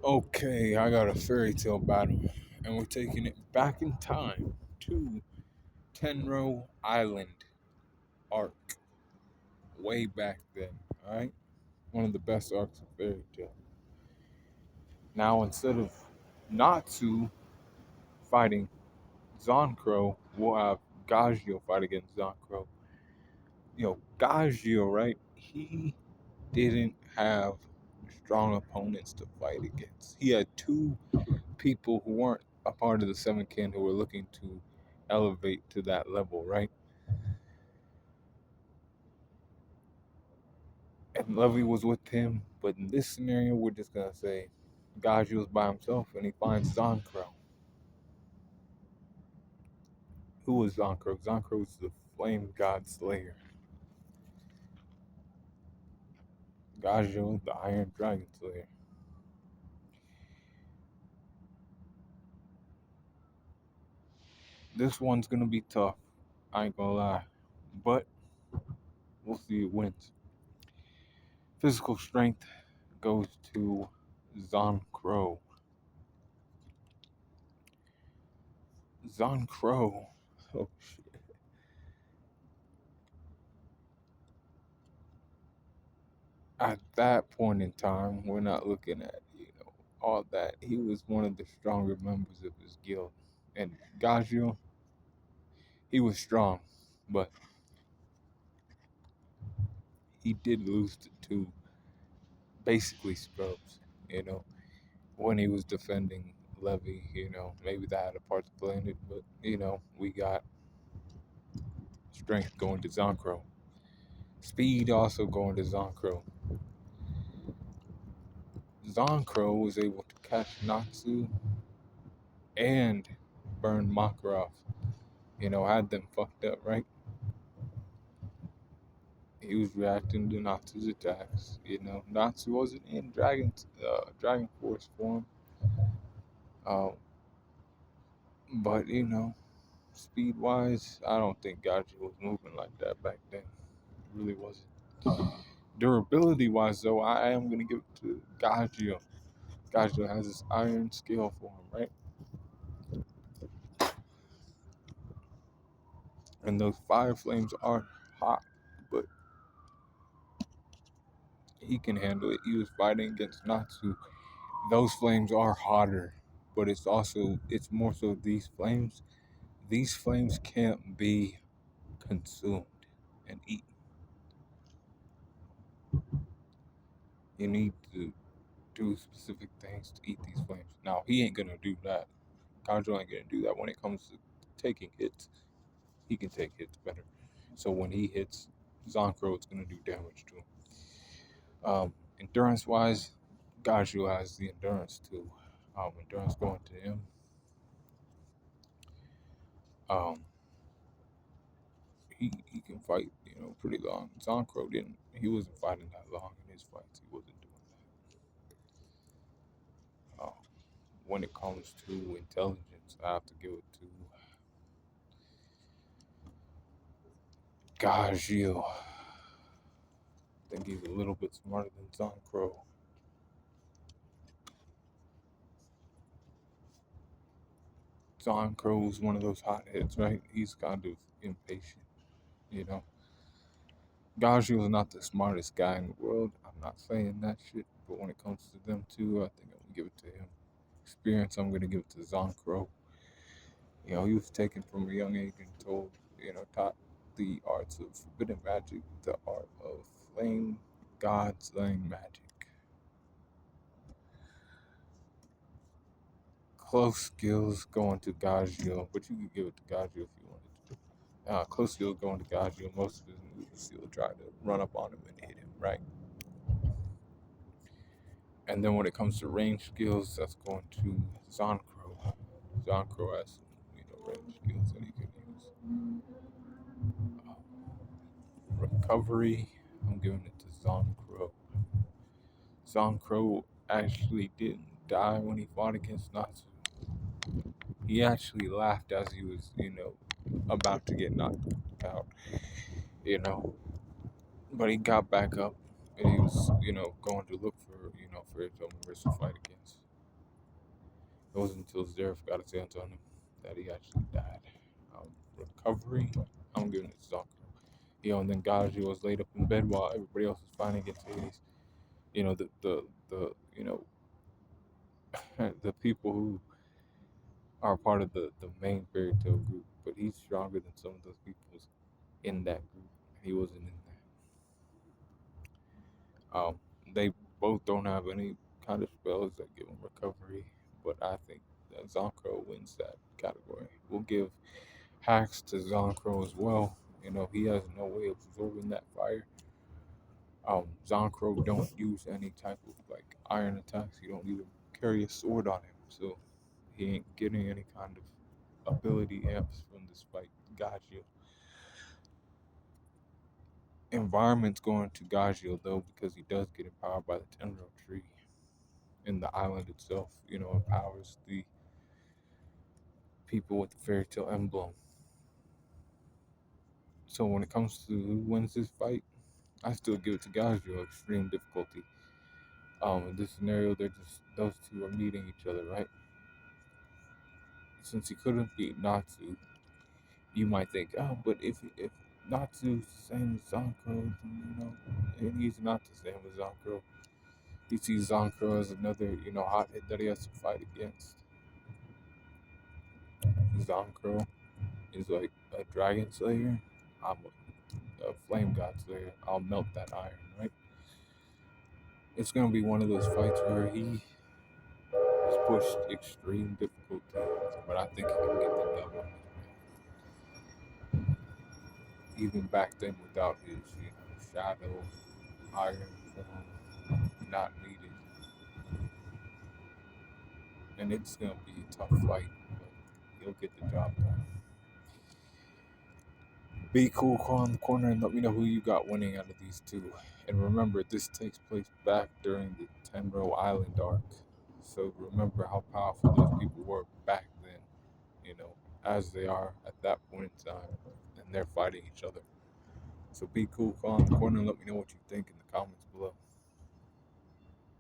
Okay, I got a fairy tale battle, and we're taking it back in time to Tenrou Island arc, way back then. All right, one of the best arcs of fairy tale. Now, instead of Natsu fighting Zancrow, we'll have Gajeel fight against Zancrow. Gajeel, right? He didn't have strong opponents to fight against. He had two people who weren't a part of the Seven Kin who were looking to elevate to that level, right? And Lovey was with him, but in this scenario, we're just gonna say Gaji was by himself and he finds Zancrow. Who was Zancrow? Zancrow is the Flame God Slayer. Gajeel, the Iron Dragon Slayer. This one's gonna be tough. I ain't gonna lie, but we'll see who wins. Physical strength goes to Zancrow. Zancrow. Oh shit. At that point in time, we're not looking at, all that. He was one of the stronger members of his guild. And Gajeel, he was strong, but he did lose to two basically scrubs, when he was defending Levy, maybe that had a part to play in it, but we got strength going to Zancrow. Speed also going to Zancrow. Zancrow was able to catch Natsu and burn Makarov. Had them fucked up, right? He was reacting to Natsu's attacks. Natsu wasn't in Dragon Force form. Um, but speed wise, I don't think Gaji was moving like that back then. It really wasn't. Durability wise, though, I am gonna give it to Gajeel. Gajeel has this iron scale for him, right? And those fire flames are hot, but he can handle it. He was fighting against Natsu. Those flames are hotter, but it's more so these flames. These flames can't be consumed and eaten. You need to do specific things to eat these flames. Now he ain't gonna do that. Kanjo ain't gonna do that. When it comes to taking hits, he can take hits better. So when he hits Zancrow, it's gonna do damage to him. Endurance wise, Gajeel has the endurance too. Endurance going to him. Um, he can fight, pretty long. Zancrow didn't. He wasn't fighting that long in his fights. He wasn't doing that. When it comes to intelligence, I have to give it to Gajeel. I think he's a little bit smarter than Zancrow. Zancrow is one of those hotheads, right? He's kind of impatient, you know. Gajeel is not the smartest guy in the world. I'm not saying that shit, but when it comes to them two, I think I'm gonna give it to him. Experience, I'm gonna give it to Zancrow. He was taken from a young age and told, taught the arts of forbidden magic, the art of flame god slaying magic. Close skills going to Gajeel, but you could give it to Gajeel if you wanted to. Close skills going to Gajeel. Most of his moves, he'll try to run up on him and hit him, right? And then when it comes to range skills, that's going to Zancrow. Zancrow has some, range skills that he can use. Recovery, I'm giving it to Zancrow. Zancrow actually didn't die when he fought against Natsu. He actually laughed as he was, about to get knocked out, you know. But he got back up and he was, going to look for, for his own members to fight against. It wasn't until Zeref got his hands on him that he actually died. Recovery, I'm giving it to Zancrow. And then Gajeel was laid up in bed while everybody else was fighting against Hades. The the people who are part of the main fairy tale group, but he's stronger than some of those people in that group. He wasn't in that. They both don't have any kind of spells that give him recovery, but I think that Zancrow wins that category. We'll give hacks to Zancrow as well. He has no way of absorbing that fire. Zancrow don't use any type of like iron attacks. He don't even carry a sword on him, so he ain't getting any kind of ability amps from this fight. Gajeel. Environment's going to Gajeel though because he does get empowered by the Tenrou tree, and the island itself, empowers the people with the fairy tale emblem. So when it comes to who wins this fight, I still give it to Gajeel. Extreme difficulty. In this scenario, they're just those two are meeting each other, right? Since he couldn't beat Natsu, you might think, oh, but if Natsu's the same as Zancrow, then, and he's not the same as Zancrow. He sees Zancrow as another, hothead that he has to fight against. Zancrow is like a dragon slayer. I'm a flame god slayer. I'll melt that iron, right? It's gonna be one of those fights where he is pushed extreme difficulty, but I think he can get the dub on his. Even back then, without his, shadow iron form, not needed, and it's gonna be a tough fight, but he'll get the job done. Be cool, call in the corner, and let me know who you got winning out of these two. And remember, this takes place back during the Tenrou Island arc. So remember how powerful those people were back then, as they are at that point in time, and they're fighting each other. So be cool, call in the corner, and let me know what you think in the comments below.